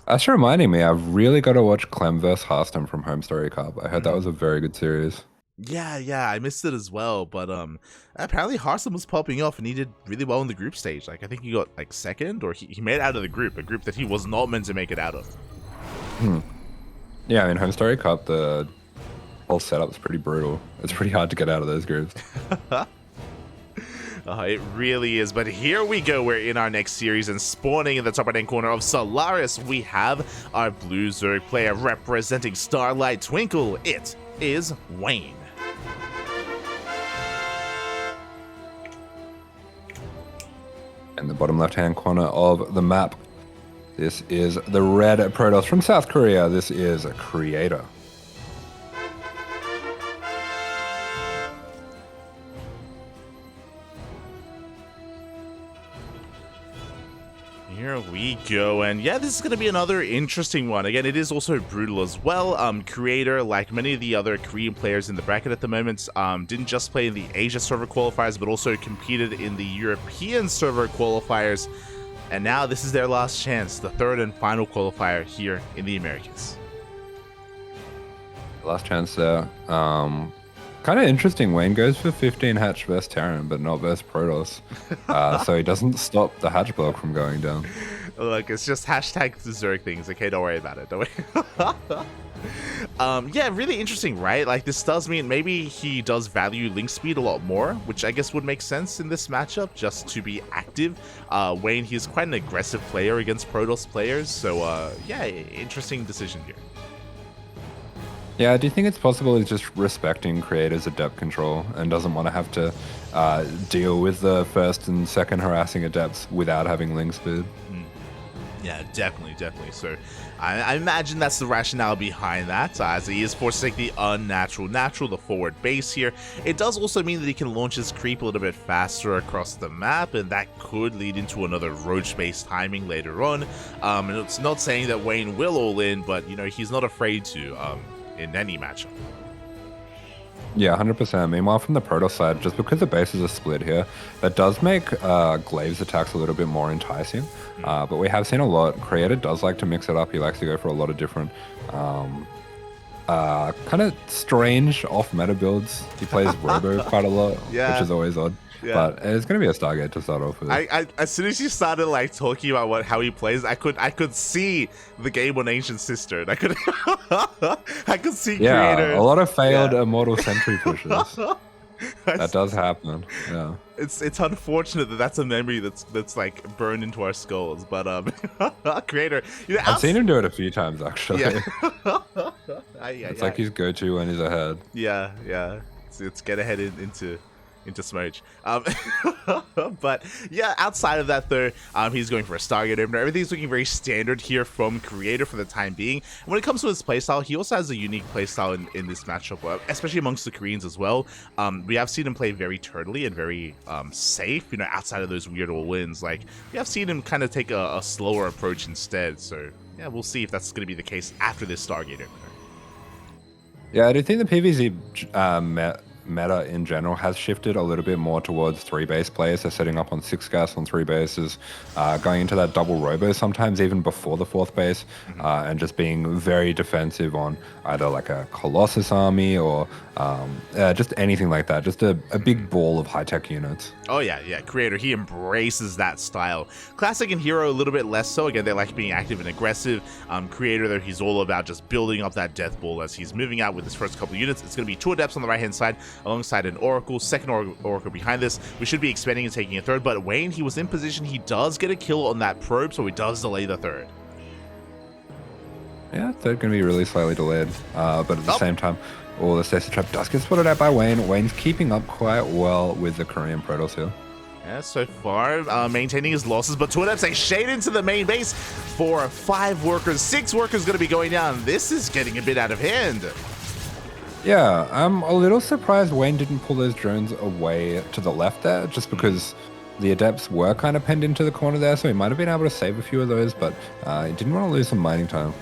That's reminding me, I've really got to watch Clem vs. Harston from Home Story Cup. I heard that was a very good series. Yeah, I missed it as well, but apparently Harston was popping off and he did really well in the group stage. Like I think he got like second, or he made it out of the group, a group that he was not meant to make it out of. Hmm. Yeah, I mean, Home Story Cup, the whole setup's pretty brutal. It's pretty hard to get out of those groups. It really is, but here we go. We're in our next series, and spawning in the top right-hand corner of Solaris, we have our Blue Zerg player representing Starlight Twinkle. It is Wayne. In the bottom left-hand corner of the map, this is the red Protoss from South Korea. This is a Creator. Here we go, and yeah, this is going to be another interesting one. Again, it is also brutal as well. Creator, like many of the other Korean players in the bracket at the moment, didn't just play in the Asia server qualifiers, but also competed in the European server qualifiers. And now this is their last chance, the third and final qualifier here in the Americas. Last chance there. Kind of interesting. Wayne goes for 15 hatch versus Terran, but not versus Protoss. So he doesn't stop the hatch block from going down. Look, it's just hashtag the Zerg things, okay? Don't worry about it. Don't worry. Yeah, really interesting, right? Like, this does mean maybe he does value link speed a lot more, which I guess would make sense in this matchup, just to be active. Wayne, he's quite an aggressive player against Protoss players, so yeah, interesting decision here. Yeah, do you think it's possible he's just respecting Creator's adept control and doesn't want to have to deal with the first and second harassing adepts without having link speed? Yeah, definitely. So I imagine that's the rationale behind that, as he is forced to take the natural, the forward base here. It does also mean that he can launch his creep a little bit faster across the map, and that could lead into another roach-based timing later on. And it's not saying that Wayne will all in, but, you know, he's not afraid to in any matchup. Yeah, 100%. Meanwhile, from the Protoss side, just because the bases are split here, that does make Glaive's attacks a little bit more enticing. But we have seen a lot. Creator does like to mix it up. He likes to go for a lot of different kind of strange off-meta builds. He plays Robo quite a lot, which is always odd. Yeah. But it's going to be a Stargate to start off with. As soon as you started like talking about how he plays, I could see the game on Ancient Sister. And I could see Creator. A lot of failed Immortal Sentry pushes. That does happen. Yeah. It's unfortunate that that's a memory that's like burned into our skulls. But Creator, you know, I've seen him do it a few times actually. Yeah. It's like his go-to when he's ahead. Yeah. It's get ahead into Smudge. But yeah, outside of that though, he's going for a Stargate opener. Everything's looking very standard here from Creator for the time being. And when it comes to his playstyle, he also has a unique playstyle in this matchup, especially amongst the Koreans as well. We have seen him play very turtly and very safe, you know, outside of those weird all-ins. Like, we have seen him kind of take a slower approach instead. So yeah, we'll see if that's going to be the case after this Stargate opener. Yeah, I do think the PvZ meta in general has shifted a little bit more towards 3-base players. They're setting up on 6 gas on 3 bases, going into that double robo sometimes even before the 4th base, and just being very defensive on either like a Colossus army or just anything like that. Just a big ball of high-tech units. Oh yeah, Creator, he embraces that style. Classic and Hero a little bit less so. Again, they like being active and aggressive. Creator, though, he's all about just building up that death ball as he's moving out with his first couple of units. It's going to be 2 adepts on the right-hand side, alongside an Oracle, second Oracle behind this. We should be expanding and taking a third, but Wayne, he was in position. He does get a kill on that probe, so he does delay the third. Yeah, third going to be really slightly delayed, but at the same time, the Stasis Trap does get spotted out by Wayne. Wayne's keeping up quite well with the Korean Protoss here. Yeah, so far, maintaining his losses, but 2 adepts, they shade into the main base for 5 workers. 6 workers going to be going down. This is getting a bit out of hand. Yeah, I'm a little surprised Wayne didn't pull those drones away to the left there, just because the adepts were kind of penned into the corner there, so he might have been able to save a few of those, but he didn't want to lose some mining time.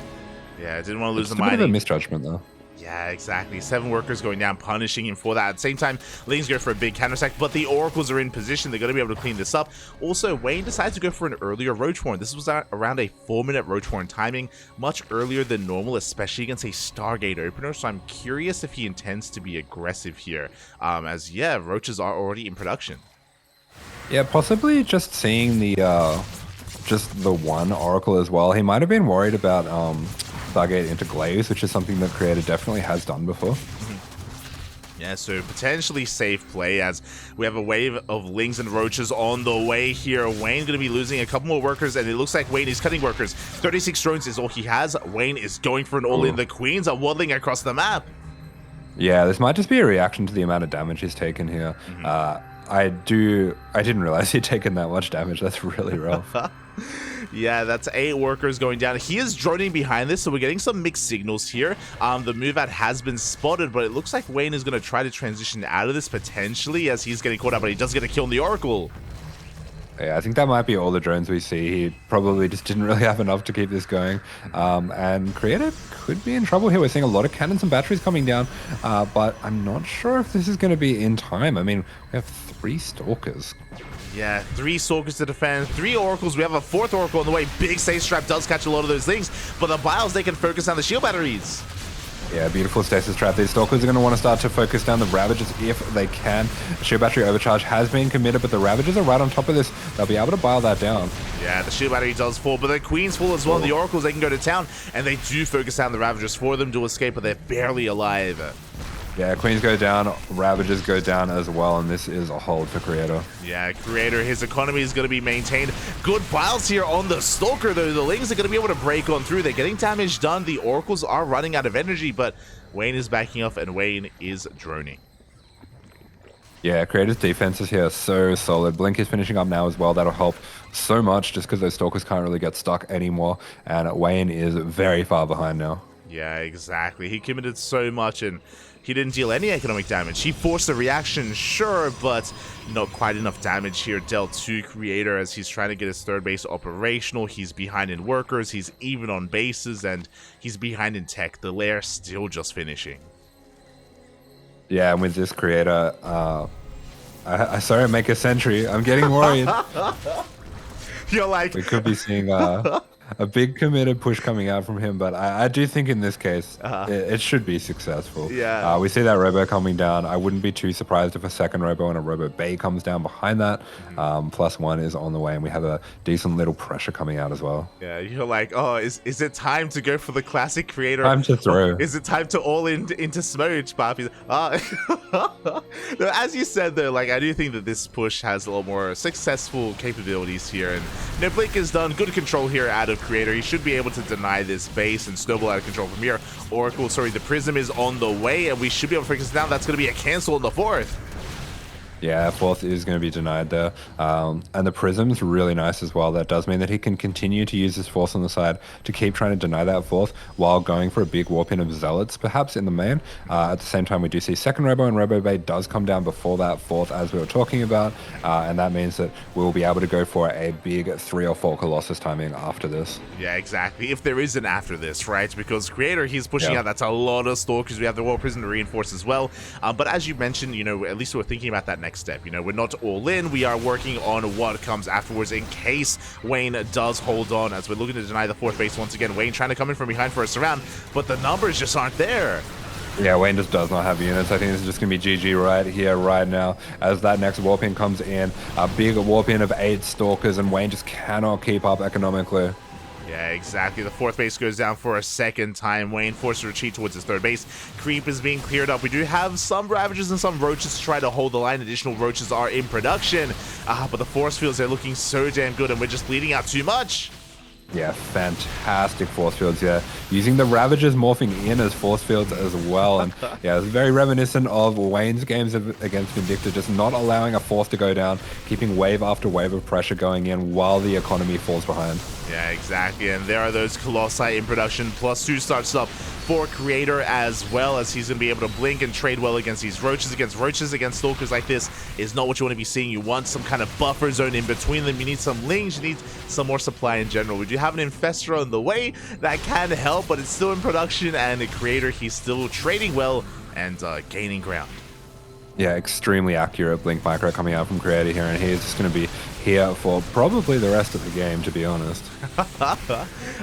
Yeah, didn't want to lose the mining. It's a bit of a misjudgment, though. Yeah, exactly. 7 workers going down, punishing him for that. At the same time, Lings go for a big counter attack, but the Oracles are in position. They're going to be able to clean this up. Also, Wayne decides to go for an earlier Roach Warren. This was around a 4-minute Roach Warren timing, much earlier than normal, especially against a Stargate opener. So I'm curious if he intends to be aggressive here, as, yeah, Roaches are already in production. Yeah, possibly just seeing the one Oracle as well. He might have been worried about Stargate into Glaze, which is something that Creator definitely has done before. Yeah, so potentially safe play as we have a wave of Lings and Roaches on the way here. Wayne going to be losing a couple more workers, and it looks like Wayne is cutting workers. 36 drones is all he has. Wayne is going for an all-in. The Queens are waddling across the map. Yeah, this might just be a reaction to the amount of damage he's taken here. I didn't realize he'd taken that much damage. That's really rough. Yeah, that's 8 workers going down. He is droning behind this, so we're getting some mixed signals here. The move out has been spotted, but it looks like Wayne is going to try to transition out of this potentially as he's getting caught up, but he does get a kill on the Oracle. Yeah, I think that might be all the drones we see. He probably just didn't really have enough to keep this going. And Creator could be in trouble here. We're seeing a lot of cannons and batteries coming down, but I'm not sure if this is going to be in time. I mean, we have 3 Stalkers. Yeah, 3 Stalkers to defend, 3 Oracles. We have a 4th Oracle on the way. Big Safe Trap does catch a lot of those things, but the Biles, they can focus on the shield batteries. Yeah, beautiful stasis trap. These Stalkers are going to want to start to focus down the Ravagers if they can. Shield battery overcharge has been committed, but the Ravagers are right on top of this. They'll be able to bile that down. Yeah, the shield battery does fall, but the Queens fall as well. The Oracles, they can go to town, and they do focus down the Ravagers for them to escape, but they're barely alive. Yeah, Queens go down, Ravagers go down as well, and this is a hold for Creator. Yeah, Creator, his economy is going to be maintained. Good Biles here on the Stalker, though. The Lings are going to be able to break on through. They're getting damage done. The Oracles are running out of energy, but Wayne is backing off, and Wayne is droning. Yeah, Creator's defenses here are so solid. Blink is finishing up now as well. That'll help so much just because those Stalkers can't really get stuck anymore, and Wayne is very far behind now. Yeah, exactly. He committed so much, and he didn't deal any economic damage. He forced a reaction, sure, but not quite enough damage here dealt to Creator as he's trying to get his 3rd base operational. He's behind in workers, he's even on bases, and he's behind in tech. The lair still just finishing. Yeah, and with this Creator, I saw him make a sentry. I'm getting worried. You're like... We could be seeing a big committed push coming out from him, but I do think in this case, it should be successful. Yeah. We see that Robo coming down. I wouldn't be too surprised if a second Robo and a Robo Bay comes down behind that. +1 is on the way, and we have a decent little pressure coming out as well. Yeah, you're like, oh, is it time to go for the classic Creator? Time to throw. Is it time to all into Smooch, Papi? As you said, though, like, I do think that this push has a lot more successful capabilities here, and Blink has done good control here out of Creator. He should be able to deny this base and snowball out of control from here. Oracle, sorry, the Prism is on the way, and we should be able to focus down. That's going to be a cancel on the 4th. Yeah, 4th is going to be denied there. And the Prism's really nice as well. That does mean that he can continue to use his force on the side to keep trying to deny that 4th while going for a big warp in of Zealots, perhaps, in the main. At the same time, we do see second Robo, and Robo Bay does come down before that 4th, as we were talking about. And that means that we'll be able to go for a big 3 or 4 Colossus timing after this. Yeah, exactly. If there is an after this, right? Because Creator, he's pushing out. That's a lot of Stalkers. We have the War Prison to reinforce as well. But as you mentioned, you know, at least we're thinking about that next step. You know, we're not all in. We are working on what comes afterwards in case Wayne does hold on, as we're looking to deny the 4th base once again. Wayne trying to come in from behind for a surround, but the numbers just aren't there. Yeah, Wayne just does not have units. I think this is just going to be GG right here, right now, as that next warp in comes in. A big warp in of 8 Stalkers, and Wayne just cannot keep up economically. Yeah, exactly. The 4th base goes down for a 2nd time. Wayne forced to retreat towards his 3rd base. Creep is being cleared up. We do have some Ravagers and some Roaches to try to hold the line. Additional Roaches are in production. But the force fields are looking so damn good, and we're just bleeding out too much. Yeah, fantastic force fields, yeah. Using the Ravagers morphing in as force fields as well. And yeah, it's very reminiscent of Wayne's games against Vindicta, just not allowing a force to go down, keeping wave after wave of pressure going in while the economy falls behind. Yeah, exactly. And there are those Colossi in production. +2 starts up for Creator as well, as he's going to be able to blink and trade well against these Roaches. Against Stalkers like this is not what you want to be seeing. You want some kind of buffer zone in between them. You need some Lings. You need some more supply in general. We do have an Infestor on the way that can help, but it's still in production. And the Creator, he's still trading well and gaining ground. Yeah, extremely accurate blink micro coming out from Creator here, and he's just going to be here for probably the rest of the game, to be honest.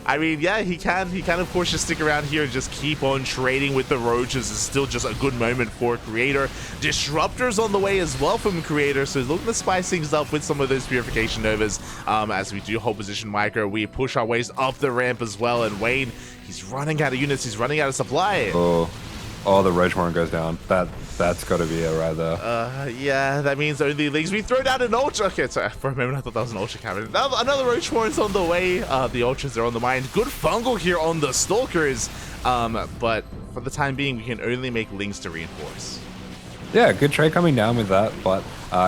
I mean, yeah, he can of course just stick around here and just keep on trading with the Roaches. It's still just a good moment for Creator. Disruptors on the way as well from Creator, so looking to spice things up with some of those Purification Novas. As we do hold position micro, we push our ways up the ramp as well, and Wayne, he's running out of units, he's running out of supply. Oh, the Roach Warren goes down. That's got to be it right there. Yeah, that means only Lings. We throw down an Ultra. Okay, sorry, for a moment I thought that was an Ultra cannon. Another Roach Warren's on the way. The Ultras are on the mind. Good fungal here on the Stalkers. But for the time being, we can only make Lings to reinforce. Yeah, good trade coming down with that, but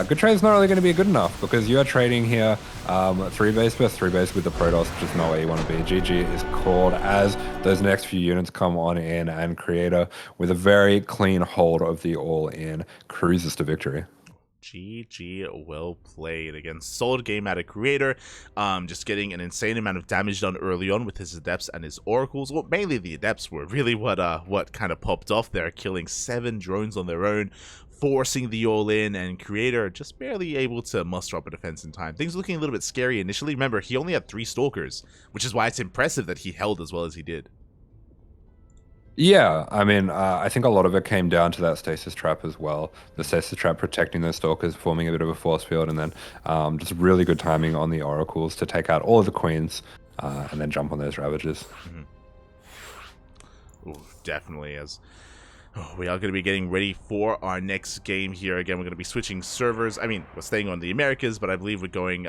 good trade is not really going to be good enough because you are trading here 3-base versus 3-base with the Protoss, which is not where you want to be. GG is called as those next few units come on in, and Creator with a very clean hold of the all-in cruises to victory. GG, well played. Again, solid game out of Creator. Just getting an insane amount of damage done early on with his Adepts and his Oracles. Well, mainly the Adepts were really what kind of popped off there, killing 7 drones on their own, forcing the all-in, and Creator just barely able to muster up a defense in time. Things looking a little bit scary initially. Remember, he only had 3 Stalkers, which is why it's impressive that he held as well as he did. Yeah, I mean, I think a lot of it came down to that stasis trap as well. The stasis trap protecting those Stalkers, forming a bit of a force field, and then just really good timing on the Oracles to take out all of the Queens and then jump on those Ravagers. Ooh, definitely. We are going to be getting ready for our next game here. Again, we're going to be switching servers. I mean, we're staying on the Americas, but I believe we're going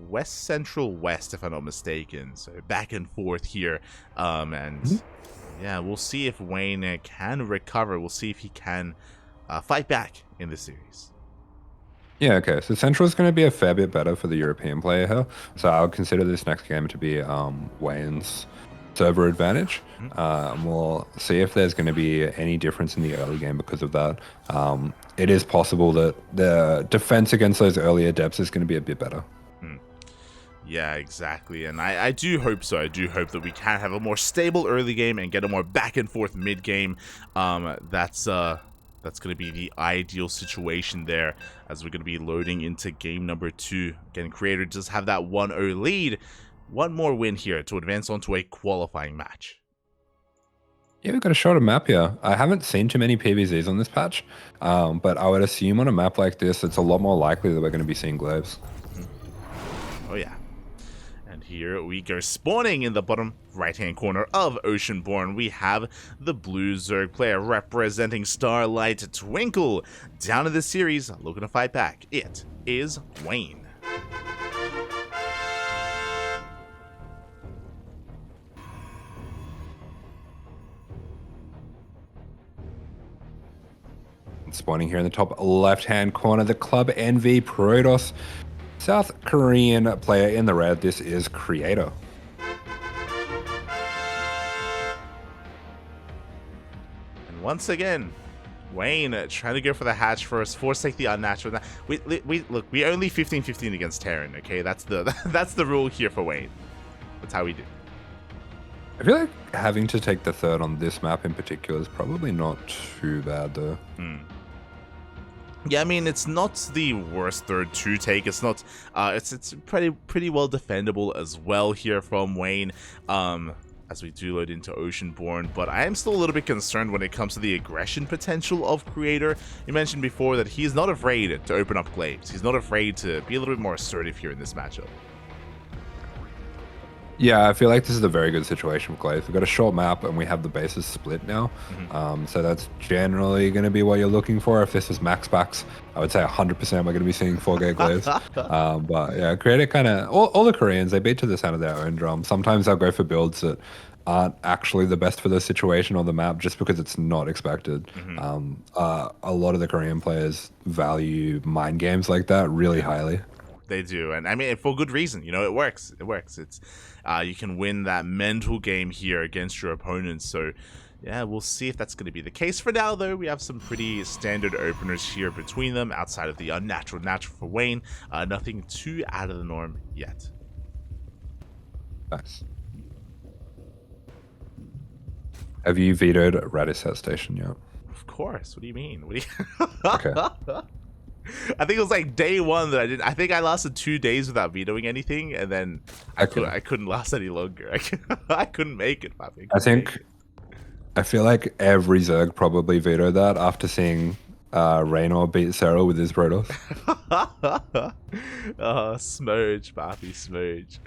West Central West, if I'm not mistaken. So back and forth here. Yeah, we'll see if Wayne can recover. We'll see if he can fight back in this series. Yeah, okay. So Central is going to be a fair bit better for the European player here. So I would consider this next game to be Wayne's server advantage. We'll see if there's going to be any difference in the early game because of that. It is possible that the defense against those early Adepts is going to be a bit better. Yeah, exactly, and I do hope so. I do hope that we can have a more stable early game and get a more back and forth mid game. That's going to be the ideal situation there, as we're going to be loading into game number 2. Again, Creator does have that 1-0 lead. One more win here to advance onto a qualifying match. Yeah, we've got a shorter map here. I haven't seen too many PvZs on this patch, but I would assume on a map like this, it's a lot more likely that we're going to be seeing globes. Oh yeah. Here we go, spawning in the bottom right-hand corner of Oceanborn. We have the blue Zerg player representing Starlight Twinkle. Down in this series, looking to fight back. It is Wayne. Spawning here in the top left-hand corner, the Club NV Protoss. South Korean player in the red, this is Creator. And once again, Wayne trying to go for the hatch first, forsake the unnatural. Look, we only 15-15 against Terran, okay? That's the rule here for Wayne. That's how we do. I feel like having to take the third on this map in particular is probably not too bad though. Yeah, I mean, it's not the worst third to take. It's not. It's pretty well defendable as well here from Wayne. As we do load into Oceanborn, but I am still a little bit concerned when it comes to the aggression potential of Creator. You mentioned before that he is not afraid to open up glaives. He's not afraid to be a little bit more assertive here in this matchup. Yeah, I feel like this is a very good situation for Glaives. We've got a short map and we have the bases split now. So that's generally going to be what you're looking for. If this is max packs, I would say 100% we're going to be seeing 4-gate Glaives. But yeah, Creator kind of, all the Koreans, they beat to the sound of their own drum. Sometimes they'll go for builds that aren't actually the best for the situation on the map just because it's not expected. A lot of the Korean players value mind games like that really highly. They do, and I mean for good reason. You know, it works. It works. It's you can win that mental game here against your opponents. So yeah, we'll see if that's going to be the case. For now, though, we have some pretty standard openers here between them, outside of the unnatural natural for Wayne. Nothing too out of the norm yet. Nice. Have you vetoed Radisat Station yet? Of course. What do you mean? What do you... Okay. I think it was like day one that I did. I think I lasted 2 days without vetoing anything, and then I couldn't last any longer. I couldn't make it. I feel like every Zerg probably vetoed that after seeing Raynor beat Sarah with his Protoss. Smurge, Papi, Smurge.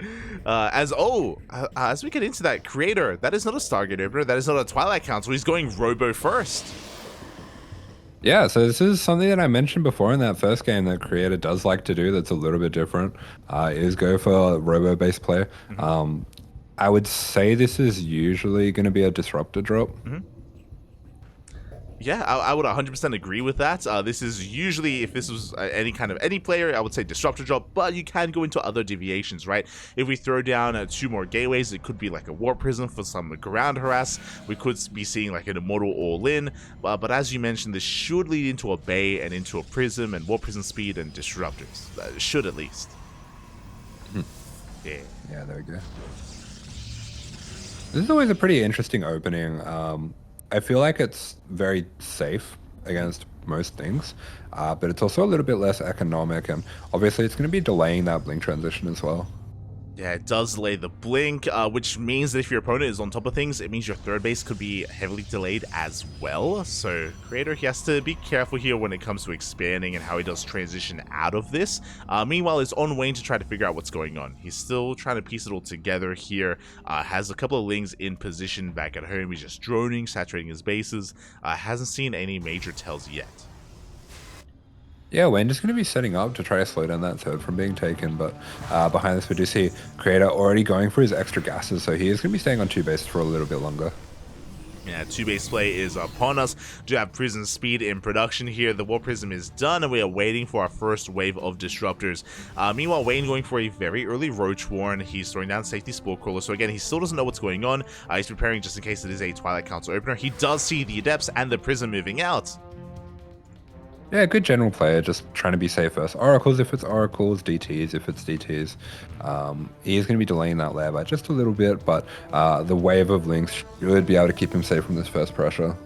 As we get into that, Creator, that is not a Stargate opener, that is not a Twilight Council. He's going Robo first. Yeah, so this is something that I mentioned before in that first game that Creator does like to do that's a little bit different, is go for Robo-based play. Mm-hmm. I would say this is usually going to be a Disruptor drop. Mm-hmm. Yeah, I would 100% agree with that. This is usually, if this was any player, I would say Disruptor drop, but you can go into other deviations, right? If we throw down 2 more gateways, it could be like a Warp Prism for some ground harass. We could be seeing like an Immortal all-in, but as you mentioned, this should lead into a Bay and into a Prism and Warp Prism speed and Disruptors. Should at least. Yeah. Yeah, there we go. This is always a pretty interesting opening. I feel like it's very safe against most things, but it's also a little bit less economic, and obviously it's going to be delaying that blink transition as well. Yeah, it does delay the blink, which means that if your opponent is on top of things, it means your third base could be heavily delayed as well. So Creator, he has to be careful here when it comes to expanding and how he does transition out of this. Meanwhile, it's on Wayne to try to figure out what's going on. He's still trying to piece it all together here. Has a couple of Lings in position back at home. He's just droning, saturating his bases. Hasn't seen any major tells yet. Yeah, Wayne just going to be setting up to try to slow down that third from being taken, but behind this we do see Creator already going for his extra gases, so he is going to be staying on 2 bases for a little bit longer. Yeah, 2 base play is upon us. Do have Prism speed in production here. The War Prism is done, and we are waiting for our first wave of Disruptors. Meanwhile, Wayne going for a very early Roach Warren. He's throwing down Safety Spore Crawler, so again, he still doesn't know what's going on. He's preparing just in case it is a Twilight Council opener. He does see the Adepts and the Prism moving out. Yeah, good general player, just trying to be safe first. Oracles if it's Oracles, DTs if it's DTs. He is going to be delaying that lair by just a little bit, but the wave of Links should be able to keep him safe from this first pressure.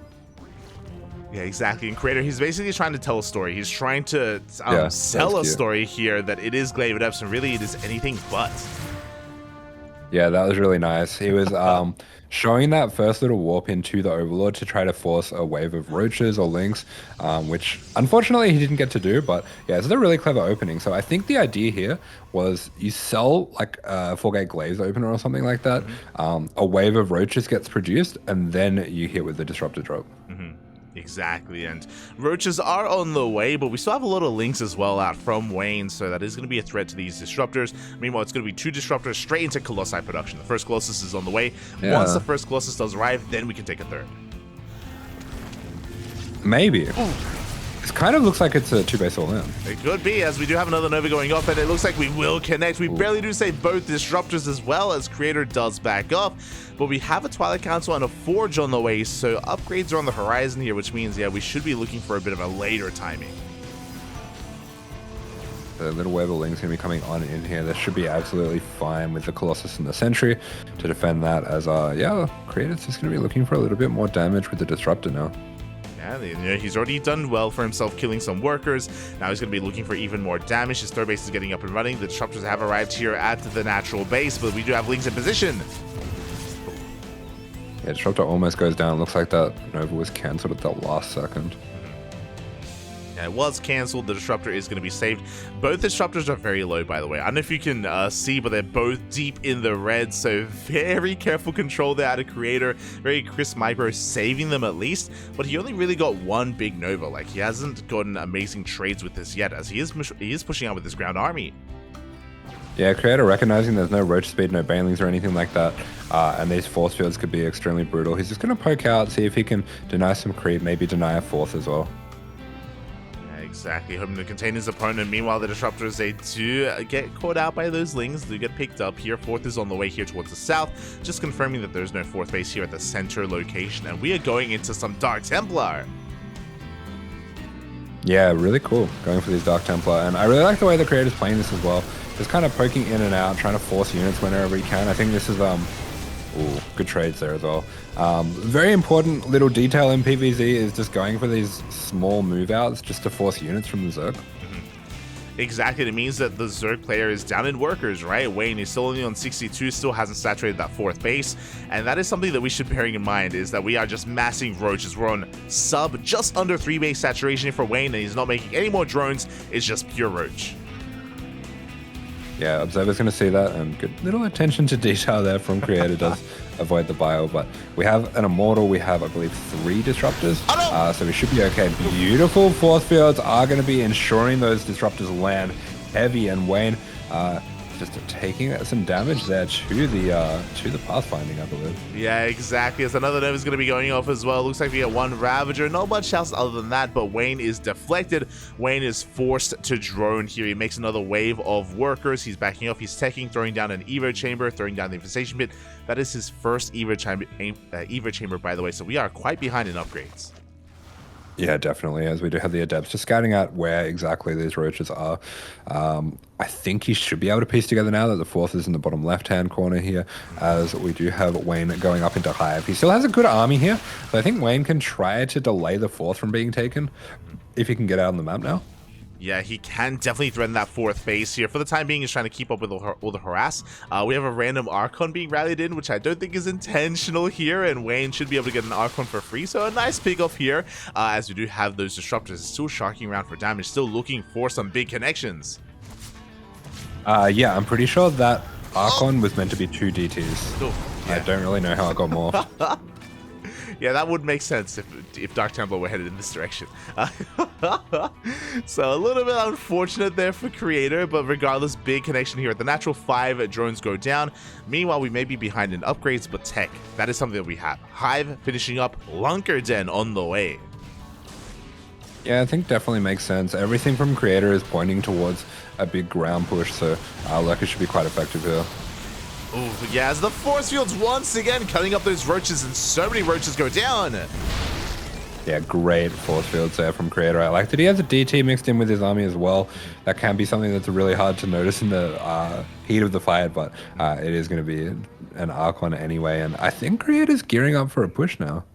Yeah, exactly. And Creator, he's basically trying to tell a story. He's trying to sell a story here that it is Glaive Adepts, and really it is anything but. Yeah, that was really nice. He was showing that first little warp into the Overlord to try to force a wave of Roaches or Lynx, which unfortunately he didn't get to do, but yeah, it's a really clever opening. So I think the idea here was you sell like a 4-gate Glaze opener or something like that, a wave of Roaches gets produced, and then you hit with the Disruptor drop. Exactly, and Roaches are on the way, but we still have a lot of Links as well out from Wayne, so that is going to be a threat to these Disruptors. Meanwhile, it's going to be 2 Disruptors straight into Colossi production. The first Colossus is on the way. Yeah. Once the first Colossus does arrive, then we can take a third. Maybe. Ooh. It kind of looks like it's a 2-base all-in. It could be, as we do have another Nova going off, and it looks like we will connect. We barely do save both Disruptors as well, as Creator does back off. But we have a Twilight Council and a Forge on the way, so upgrades are on the horizon here, which means, yeah, we should be looking for a bit of a later timing. The little wave of Ling's going to be coming on in here. This should be absolutely fine with the Colossus and the Sentry to defend that, as, yeah, Creator's just going to be looking for a little bit more damage with the Disruptor now. Yeah, you know, he's already done well for himself killing some workers. Now he's going to be looking for even more damage. His third base is getting up and running. The Disruptors have arrived here at the natural base, but we do have Lings in position. Yeah, Disruptor almost goes down. Looks like that Nova was cancelled at the last second. Yeah, it was cancelled. The Disruptor is going to be saved. Both Disruptors are very low, by the way. I don't know if you can see, but they're both deep in the red, so very careful control there out of Creator. Very crisp micro, saving them at least, but he only really got 1 big Nova. Like, he hasn't gotten amazing trades with this yet, as he is pushing out with his ground army. Yeah, Creator recognizing there's no Roach speed, no Banelings or anything like that, and these force fields could be extremely brutal. He's just going to poke out, see if he can deny some creep, maybe deny a 4th as well. Exactly, hoping to contain his opponent. Meanwhile, the Disruptors, they do get caught out by those Lings, do get picked up here. Fourth is on the way here towards the south, just confirming that there's no fourth base here at the center location, and we are going into some Dark Templar. Yeah, really cool going for these Dark Templar, and I really like the way the creator's playing this as well. Just kind of poking in and out, trying to force units whenever he can. I think this is ooh, good trades there as well. Very important little detail in PvZ is just going for these small move outs just to force units from the Zerg. Exactly, it means that the Zerg player is down in workers, right? Wayne is still only on 62, still hasn't saturated that fourth base, and that is something that we should be bearing in mind, is that we are just massing roaches. We're on sub just under 3 base saturation for Wayne, and he's not making any more drones, it's just pure roach. Yeah, Observer's going to see that, and good little attention to detail there from Creator does avoid the bio, but we have an Immortal, we have, I believe, 3 Disruptors, so we should be okay. Beautiful force fields are going to be ensuring those Disruptors land heavy, and Wayne just taking some damage there to the Pathfinding, I believe. Yeah, exactly. As another nova is going to be going off as well. Looks like we get 1 Ravager. Not much else other than that, but Wayne is deflected. Wayne is forced to drone here. He makes another wave of workers. He's backing off. He's teching, throwing down an Evo Chamber, throwing down the Infestation Pit. That is his first Evo Chamber, by the way, so we are quite behind in upgrades. Yeah, definitely, as we do have the Adepts just scouting out where exactly these roaches are. I think he should be able to piece together now that the fourth is in the bottom left-hand corner here, as we do have Wayne going up into Hive. He still has a good army here, so I think Wayne can try to delay the fourth from being taken if he can get out on the map now. Yeah, he can definitely threaten that fourth base here. For the time being, he's trying to keep up with all the harass. We have a random Archon being rallied in, which I don't think is intentional here, and Wayne should be able to get an Archon for free. So a nice pick off here, as we do have those Disruptors still sharking around for damage, still looking for some big connections. Yeah, I'm pretty sure that Archon was meant to be 2 DTs. Oh, yeah. I don't really know how it got morphed. Yeah, that would make sense if Dark Templar were headed in this direction. So a little bit unfortunate there for Creator, but regardless, big connection here. At the natural 5 drones go down. Meanwhile, we may be behind in upgrades, but tech, that is something that we have. Hive finishing up, Lunker Den on the way. Yeah, I think definitely makes sense. Everything from Creator is pointing towards a big ground push, so Lurker should be quite effective here. Ooh, yeah, as the force fields once again cutting up those roaches, and so many roaches go down. Yeah, great force fields there from Creator. I like that he has a DT mixed in with his army as well. That can be something that's really hard to notice in the heat of the fight, but it is going to be an Archon anyway, and I think Creator's gearing up for a push now.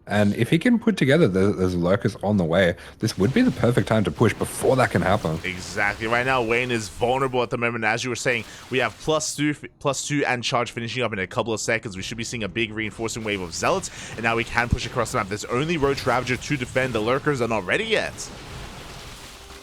And if he can put together those Lurkers on the way, this would be the perfect time to push before that can happen. Exactly. Right now, Wayne is vulnerable at the moment. As you were saying, we have +2 and charge finishing up in a couple of seconds. We should be seeing a big reinforcing wave of Zealots, and now we can push across the map. There's only Roach Ravager to defend. The Lurkers are not ready yet.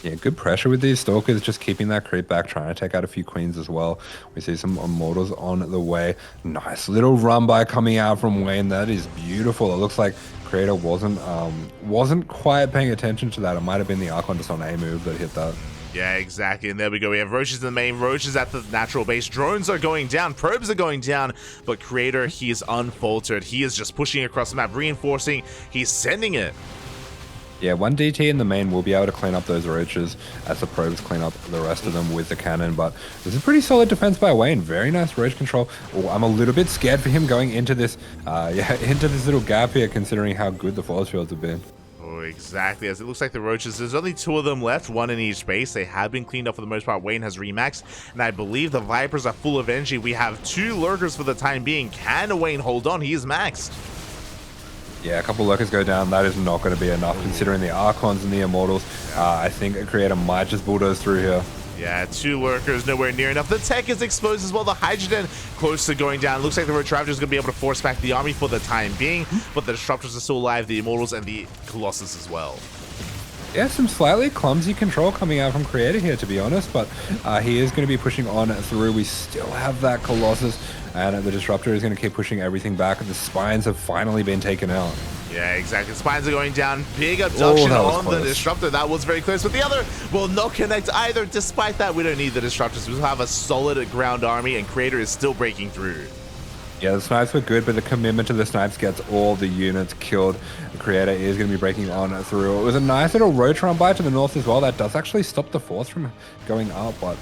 Yeah, good pressure with these Stalkers, just keeping that creep back, trying to take out a few Queens as well. We see some Immortals on the way. Nice little run by coming out from Wayne. That is beautiful. It looks like Creator wasn't quite paying attention to that. It might have been the Archon just on A move that hit that. Yeah, exactly. And there we go. We have Roaches in the main, Roaches at the natural base. Drones are going down, probes are going down, but Creator, he is unfaltered. He is just pushing across the map, reinforcing. He's sending it. Yeah, 1 DT in the main will be able to clean up those roaches as the probes clean up the rest of them with the cannon, but this is pretty solid defense by Wayne. Very nice roach control. Oh, I'm a little bit scared for him going into this into this little gap here, considering how good the force fields have been. Oh, exactly. As it looks like the Roaches, there's only 2 of them left, 1 in each base. They have been cleaned up for the most part. Wayne has remaxed, and I believe the Vipers are full of energy. We have 2 Lurkers for the time being. Can Wayne hold on? He is maxed. Yeah, a couple Lurkers go down. That is not going to be enough, considering the Archons and the Immortals. I think a Creator might just bulldoze through here. Yeah, 2 Lurkers, nowhere near enough. The tech is exposed as well. The Hydrogen close to going down. Looks like the Roach Ravager is going to be able to force back the army for the time being, but the Disruptors are still alive, the Immortals and the Colossus as well. Yeah, some slightly clumsy control coming out from Creator here, to be honest, but he is going to be pushing on through. We still have that Colossus, and the Disruptor is going to keep pushing everything back. The Spines have finally been taken out. Yeah, exactly. Spines are going down. Big abduction on the Disruptor. That was very close, but the other will not connect either. Despite that, we don't need the Disruptors. We'll have a solid ground army, and Creator is still breaking through. Yeah, the snipes were good, but the commitment to the snipes gets all the units killed. The creator is going to be breaking on through. It was a nice little roach run by to the north as well. That does actually stop the force from going up, but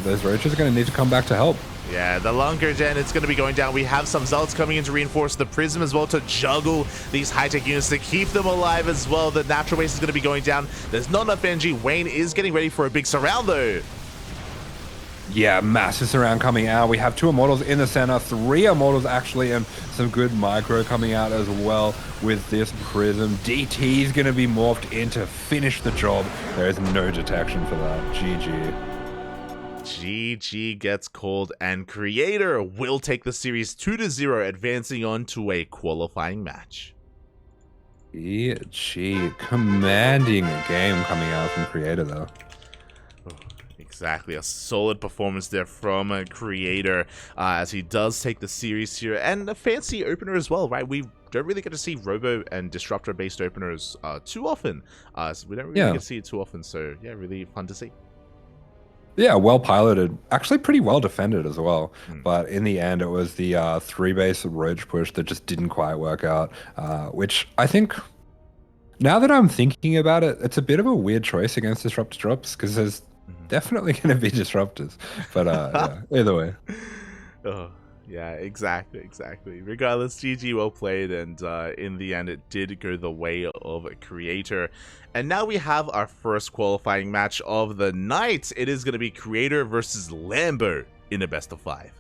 those roaches are going to need to come back to help. Yeah, the longer gen, it's going to be going down. We have some Zealots coming in to reinforce the Prism as well to juggle these high-tech units to keep them alive as well. The natural base is going to be going down. There's not enough energy. Wayne is getting ready for a big surround, though. Yeah, massive surround coming out. We have 2 Immortals in the center, 3 Immortals actually, and some good micro coming out as well with this Prism. DT is going to be morphed in to finish the job. There is no detection for that. GG. GG gets called, and Creator will take the series 2-0, advancing on to a qualifying match. GG. Commanding game coming out from Creator, though. Exactly, a solid performance there from a Creator as he does take the series here, and a fancy opener as well, right? We don't really get to see Robo and Disruptor based openers too often, so we don't really get to see it too often, so yeah, really fun to see. Yeah, well piloted, actually pretty well defended as well, but in the end it was the 3 base roach push that just didn't quite work out, which I think, now that I'm thinking about it, it's a bit of a weird choice against Disruptor drops, because there's definitely going to be disruptors, but yeah, either way. Oh, yeah, exactly. Regardless, GG, well played, and in the end, it did go the way of a Creator. And now we have our first qualifying match of the night. It is going to be Creator versus Lambo in a best of 5.